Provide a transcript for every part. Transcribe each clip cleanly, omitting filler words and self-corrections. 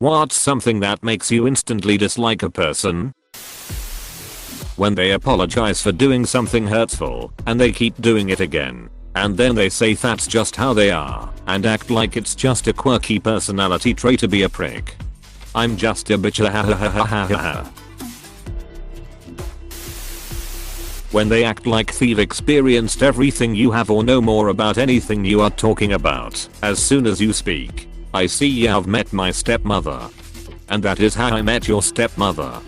What's something that makes you instantly dislike a person? When they apologize for doing something hurtful, and they keep doing it again. And then they say that's just how they are, and act like it's just a quirky personality trait to be a prick. I'm just a bitch, ha ha ha ha ha ha. When they act like they've experienced everything you have or know more about anything you are talking about. As soon as you speak, I see you have met my stepmother. And that is how I met your stepmother.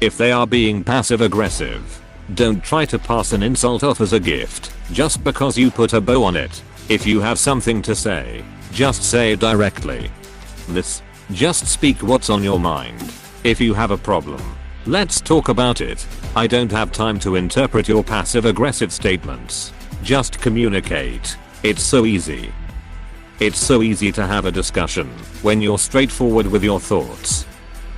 If they are being passive aggressive, don't try to pass an insult off as a gift just because you put a bow on it. If you have something to say, just say it directly. Just speak what's on your mind. If you have a problem, let's talk about it. I don't have time to interpret your passive aggressive statements. Just communicate. It's so easy. It's so easy to have a discussion when you're straightforward with your thoughts.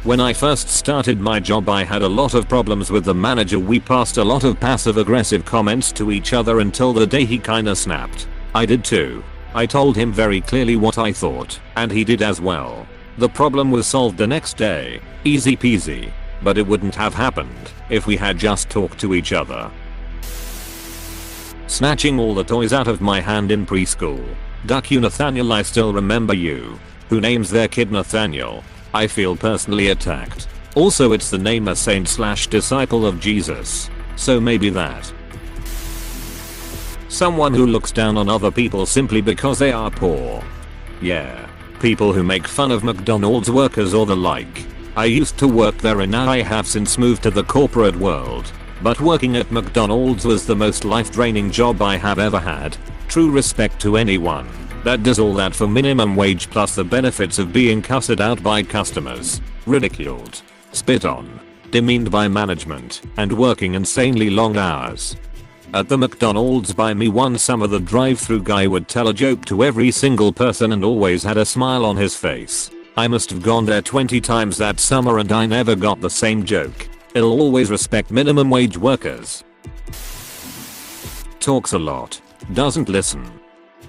When I first started my job, I had a lot of problems with the manager. We passed a lot of passive aggressive comments to each other until the day he kinda snapped. I did too. I told him very clearly what I thought, and he did as well. The problem was solved the next day. Easy peasy. But it wouldn't have happened if we had just talked to each other. Snatching all the toys out of my hand in preschool. Duck you, Nathaniel, I still remember you. Who names their kid Nathaniel? I feel personally attacked. Also, it's the name a saint/disciple of Jesus. So maybe that. Someone who looks down on other people simply because they are poor. Yeah. People who make fun of McDonald's workers or the like. I used to work there and now I have since moved to the corporate world. But working at McDonald's was the most life-draining job I have ever had. True respect to anyone that does all that for minimum wage plus the benefits of being cussed out by customers, ridiculed, spit on, demeaned by management, and working insanely long hours. At the McDonald's by me one summer, the drive-thru guy would tell a joke to every single person and always had a smile on his face. I must have gone there 20 times that summer and I never got the same joke. It'll always respect minimum wage workers. Talks a lot, doesn't listen.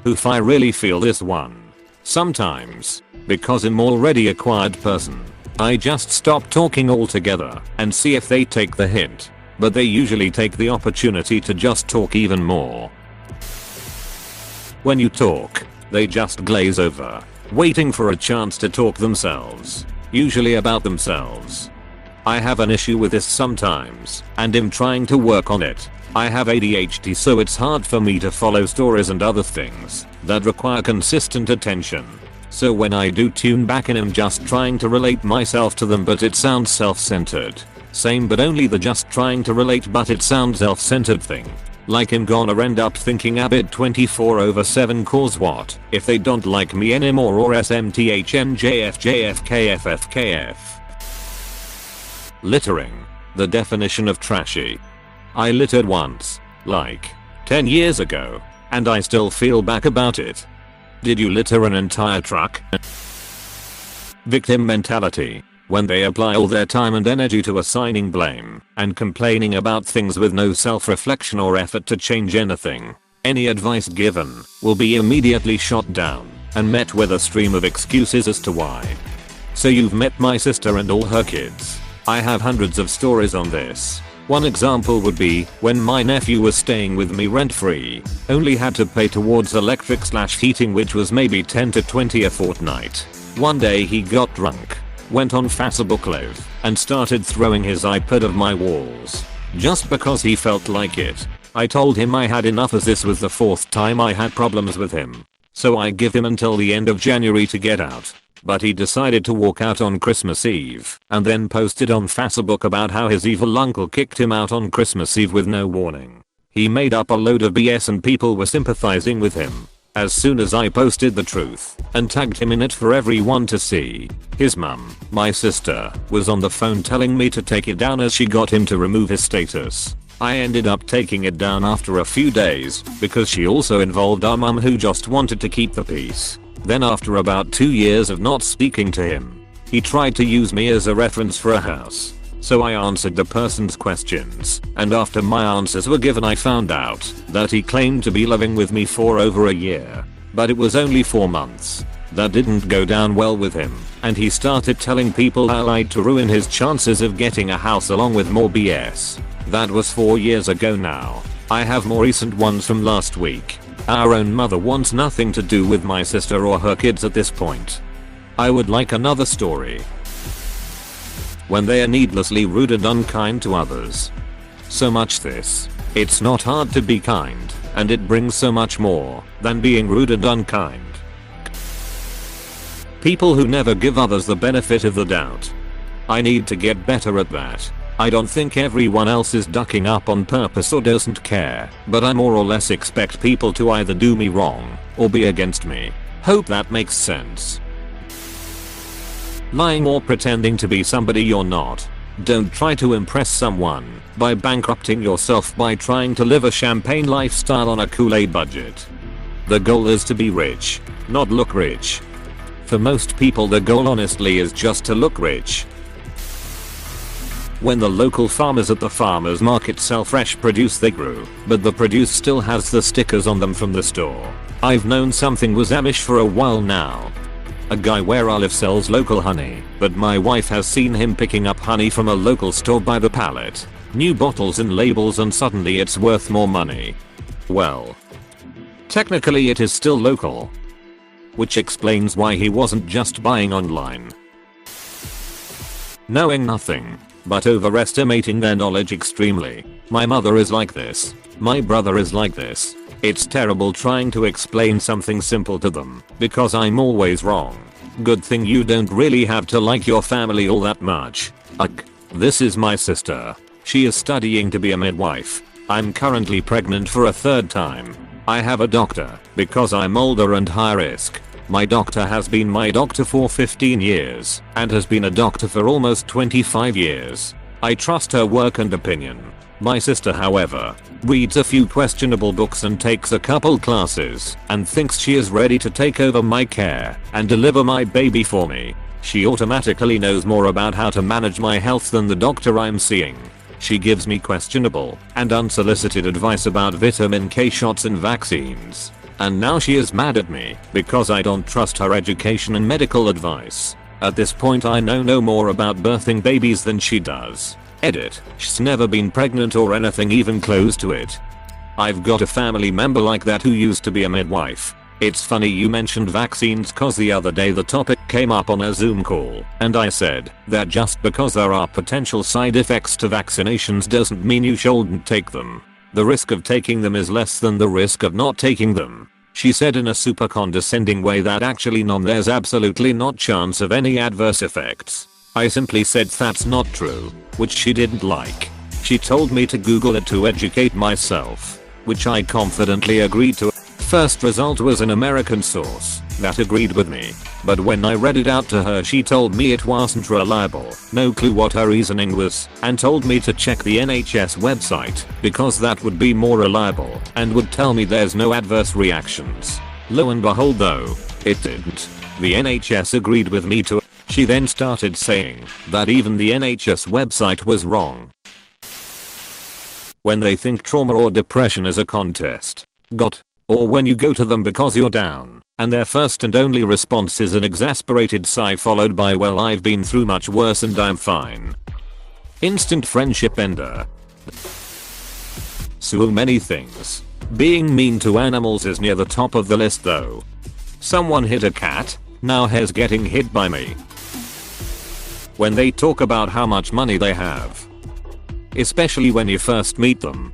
Oof, I really feel this one. Sometimes, because I'm already a quiet person, I just stop talking altogether and see if they take the hint. But they usually take the opportunity to just talk even more. When you talk, they just glaze over, waiting for a chance to talk themselves, usually about themselves. I have an issue with this sometimes, and am trying to work on it. I have ADHD, so it's hard for me to follow stories and other things that require consistent attention. So when I do tune back in, I'm just trying to relate myself to them, but it sounds self-centered. Same, but only the just trying to relate but it sounds self-centered thing. Like I'm gonna end up thinking Abbott 24/7 cause what if they don't like me anymore, or SMTHMJFJFKFFKF. Littering. The definition of trashy. I littered once, like 10 years ago, and I still feel bad about it. Did you litter an entire truck? Victim mentality. When they apply all their time and energy to assigning blame and complaining about things with no self-reflection or effort to change anything. Any advice given will be immediately shot down and met with a stream of excuses as to why. So you've met my sister and all her kids. I have hundreds of stories on this. One example would be when my nephew was staying with me rent-free, only had to pay towards electric/heating, which was maybe 10 to 20 a fortnight. One day he got drunk, went on Facebook Live, and started throwing his iPad at my walls. Just because he felt like it. I told him I had enough, as this was the 4th time I had problems with him. So I give him until the end of January to get out. But he decided to walk out on Christmas Eve and then posted on Facebook about how his evil uncle kicked him out on Christmas Eve with no warning. He made up a load of BS and people were sympathizing with him. As soon as I posted the truth and tagged him in it for everyone to see, his mum, my sister, was on the phone telling me to take it down as she got him to remove his status. I ended up taking it down after a few days because she also involved our mum, who just wanted to keep the peace. Then after about 2 years of not speaking to him, he tried to use me as a reference for a house. So I answered the person's questions, and after my answers were given, I found out that he claimed to be living with me for over a year. But it was only 4 months. That didn't go down well with him, and he started telling people I lied to ruin his chances of getting a house along with more BS. That was 4 years ago now. I have more recent ones from last week. Our own mother wants nothing to do with my sister or her kids at this point. I would like another story. When they are needlessly rude and unkind to others. So much this. It's not hard to be kind, and it brings so much more than being rude and unkind. People who never give others the benefit of the doubt. I need to get better at that. I don't think everyone else is ducking up on purpose or doesn't care, but I more or less expect people to either do me wrong or be against me. Hope that makes sense. Lying or pretending to be somebody you're not. Don't try to impress someone by bankrupting yourself by trying to live a champagne lifestyle on a Kool-Aid budget. The goal is to be rich, not look rich. For most people the goal honestly is just to look rich. When the local farmers at the farmers market sell fresh produce they grew, but the produce still has the stickers on them from the store. I've known something was Amish for a while now. A guy where I live sells local honey, but my wife has seen him picking up honey from a local store by the pallet. New bottles and labels, and suddenly it's worth more money. Well, technically it is still local. Which explains why he wasn't just buying online. Knowing nothing, but overestimating their knowledge extremely. My mother is like this. My brother is like this. It's terrible trying to explain something simple to them, because I'm always wrong. Good thing you don't really have to like your family all that much. This is my sister. She is studying to be a midwife. I'm currently pregnant for a 3rd time. I have a doctor, because I'm older and high risk. My doctor has been my doctor for 15 years, and has been a doctor for almost 25 years. I trust her work and opinion. My sister, however, reads a few questionable books and takes a couple classes, and thinks she is ready to take over my care and deliver my baby for me. She automatically knows more about how to manage my health than the doctor I'm seeing. She gives me questionable and unsolicited advice about vitamin K shots and vaccines. And now she is mad at me because I don't trust her education and medical advice. At this point I know no more about birthing babies than she does. Edit. She's never been pregnant or anything even close to it. I've got a family member like that who used to be a midwife. It's funny you mentioned vaccines cause the other day the topic came up on a Zoom call, and I said that just because there are potential side effects to vaccinations doesn't mean you shouldn't take them. The risk of taking them is less than the risk of not taking them. She said in a super condescending way that actually there's absolutely not chance of any adverse effects. I simply said that's not true, which she didn't like. She told me to Google it to educate myself, which I confidently agreed to. First result was an American source that agreed with me, but when I read it out to her she told me it wasn't reliable, no clue what her reasoning was, and told me to check the NHS website because that would be more reliable and would tell me there's no adverse reactions. Lo and behold though, it didn't. The NHS agreed with me too. She then started saying that even the NHS website was wrong. When they think trauma or depression is a contest. Or when you go to them because you're down, and their first and only response is an exasperated sigh followed by well I've been through much worse and I'm fine. Instant friendship ender. So many things. Being mean to animals is near the top of the list though. Someone hit a cat, now he's getting hit by me. When they talk about how much money they have. Especially when you first meet them.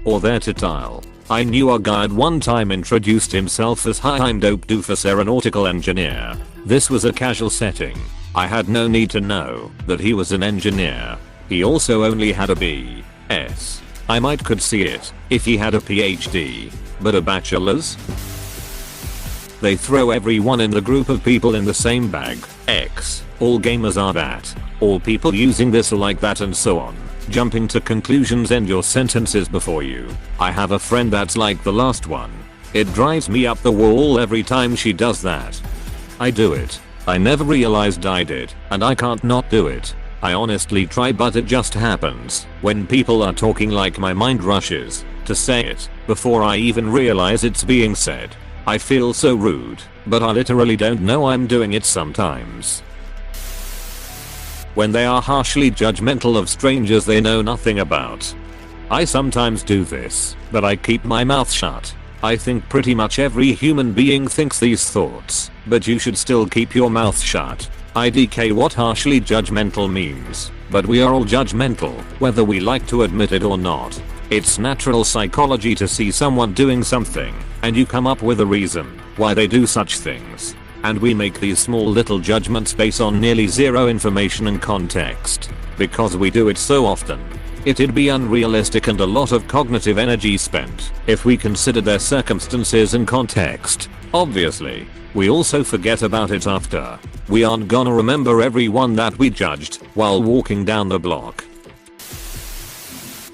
Or their titile. I knew a guy at one time introduced himself as hi I'm dope doofus aeronautical engineer. This was a casual setting. I had no need to know that he was an engineer. He also only had a B.S. I might could see it if he had a PhD, but a bachelor's? They throw everyone in the group of people in the same bag. All gamers are that. All people using this are like that and so on. Jumping to conclusions, end your sentences before you. I have a friend that's like the last one. It drives me up the wall every time she does that. I do it. I never realized I did, and I can't not do it. I honestly try but it just happens. When people are talking like my mind rushes to say it before I even realize it's being said. I feel so rude but I literally don't know I'm doing it sometimes. When they are harshly judgmental of strangers they know nothing about. I sometimes do this, but I keep my mouth shut. I think pretty much every human being thinks these thoughts, but you should still keep your mouth shut. IDK what harshly judgmental means, but we are all judgmental, whether we like to admit it or not. It's natural psychology to see someone doing something, and you come up with a reason why they do such things. And we make these small little judgments based on nearly zero information and context. Because we do it so often, it'd be unrealistic and a lot of cognitive energy spent if we consider their circumstances and context. Obviously, we also forget about it after. We aren't gonna remember everyone that we judged while walking down the block.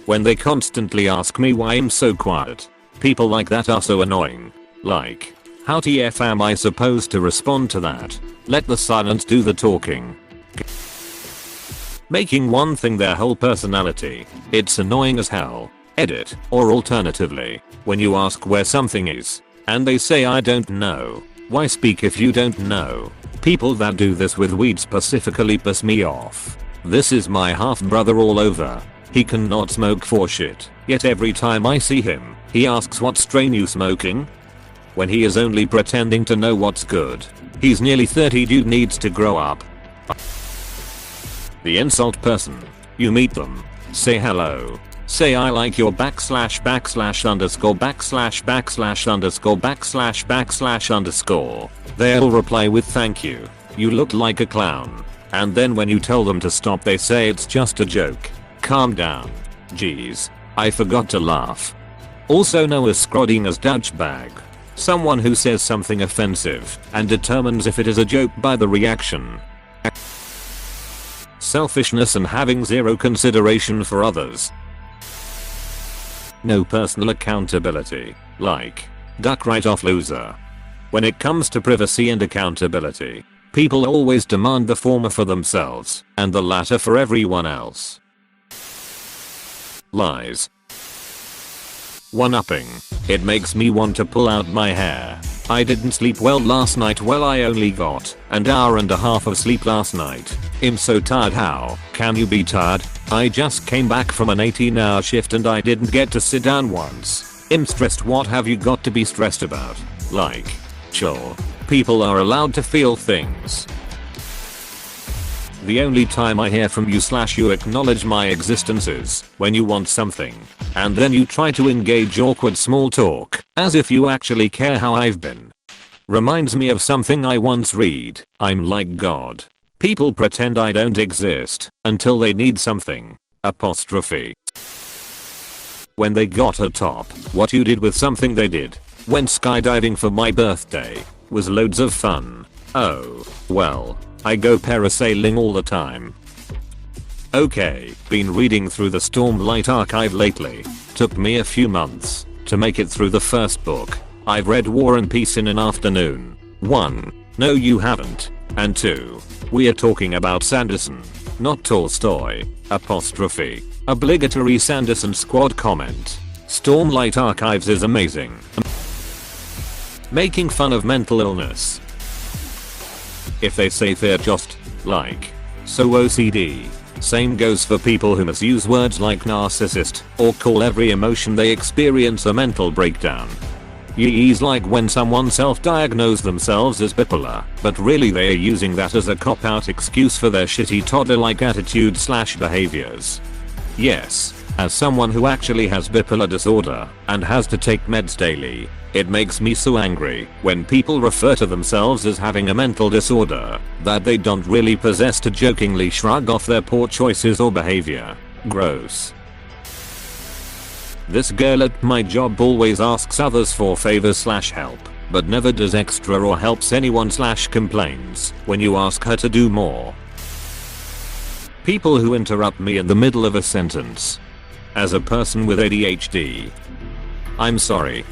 When they constantly ask me why I'm so quiet, people like that are so annoying. Like, how TF am I supposed to respond to that? Let the silence do the talking. Making one thing their whole personality. It's annoying as hell. Edit. Or alternatively, when you ask where something is, and they say I don't know. Why speak if you don't know? People that do this with weed specifically piss me off. This is my half brother all over. He cannot smoke for shit, yet every time I see him, he asks what strain you smoking? When he is only pretending to know what's good. He's nearly 30, dude needs to grow up. The insult person. You meet them. Say hello. Say I like your backslash underscore backslash backslash underscore backslash backslash underscore. They'll reply with thank you. You look like a clown. And then when you tell them to stop they say it's just a joke. Calm down. Jeez. I forgot to laugh. Also known as scrodding as douchebag. Someone who says something offensive and determines if it is a joke by the reaction. Selfishness and having zero consideration for others. No personal accountability. Like, duck right off loser. When it comes to privacy and accountability, people always demand the former for themselves and the latter for everyone else. Lies. One-upping. It makes me want to pull out my hair. I didn't sleep well last night. Well, I only got an hour and a half of sleep last night. I'm so tired. How can you be tired? I just came back from an 18-hour shift and I didn't get to sit down once. I'm stressed. What have you got to be stressed about? Like, sure, people are allowed to feel things. The only time I hear from you acknowledge my existence is when you want something, and then you try to engage awkward small talk, as if you actually care how I've been. Reminds me of something I once read. I'm like God. People pretend I don't exist until they need something. Apostrophe. When they got a top, what you did with something they did. Went skydiving for my birthday. Was loads of fun. Oh, well. I go parasailing all the time. Okay, been reading through the Stormlight archive lately. Took me a few months to make it through the first book. I've read War and Peace in an afternoon. 1. No you haven't. And 2. We are talking about Sanderson, not Tolstoy. Apostrophe. Obligatory Sanderson squad comment. Stormlight archives is amazing. Making fun of mental illness. If they say they're just, like, so OCD. Same goes for people who misuse words like narcissist or call every emotion they experience a mental breakdown. Yee's like when someone self-diagnosed themselves as bipolar, but really they are using that as a cop-out excuse for their shitty toddler-like attitude/behaviors. Yes, as someone who actually has bipolar disorder and has to take meds daily, it makes me so angry when people refer to themselves as having a mental disorder that they don't really possess to jokingly shrug off their poor choices or behavior. Gross. This girl at my job always asks others for favors/help, but never does extra or helps anyone/complains when you ask her to do more. People who interrupt me in the middle of a sentence. As a person with ADHD, I'm sorry.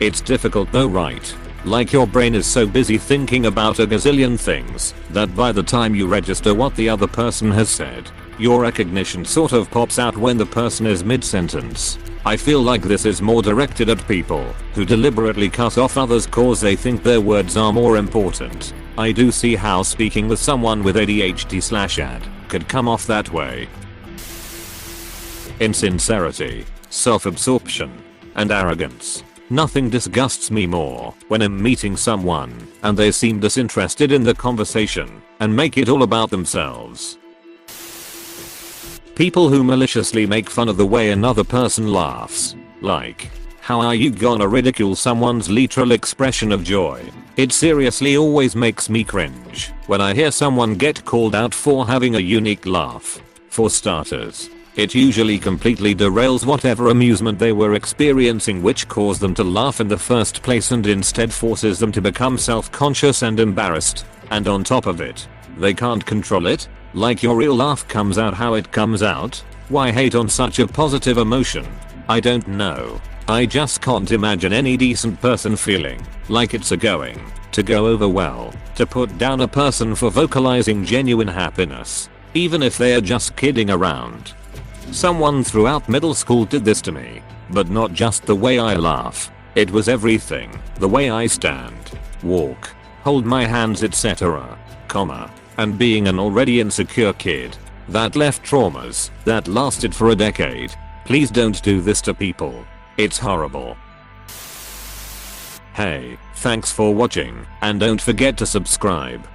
It's difficult though, right? Like your brain is so busy thinking about a gazillion things that by the time you register what the other person has said, your recognition sort of pops out when the person is mid-sentence. I feel like this is more directed at people who deliberately cut off others cause they think their words are more important. I do see how speaking with someone with ADHD/AD could come off that way. Insincerity, self-absorption, and arrogance. Nothing disgusts me more when I'm meeting someone and they seem disinterested in the conversation and make it all about themselves. People who maliciously make fun of the way another person laughs. Like, how are you gonna ridicule someone's literal expression of joy? It seriously always makes me cringe when I hear someone get called out for having a unique laugh. For starters, it usually completely derails whatever amusement they were experiencing, which caused them to laugh in the first place, and instead forces them to become self-conscious and embarrassed. And on top of it, they can't control it. Like, your real laugh comes out how it comes out. Why hate on such a positive emotion? I don't know. I just can't imagine any decent person feeling like it's going to go over well to put down a person for vocalizing genuine happiness, even if they are just kidding around. Someone throughout middle school did this to me, but not just the way I laugh. It was everything. The way I stand, walk, hold my hands, etc. And being an already insecure kid that left traumas that lasted for a decade. Please don't do this to people. It's horrible. Hey, thanks for watching, and don't forget to subscribe.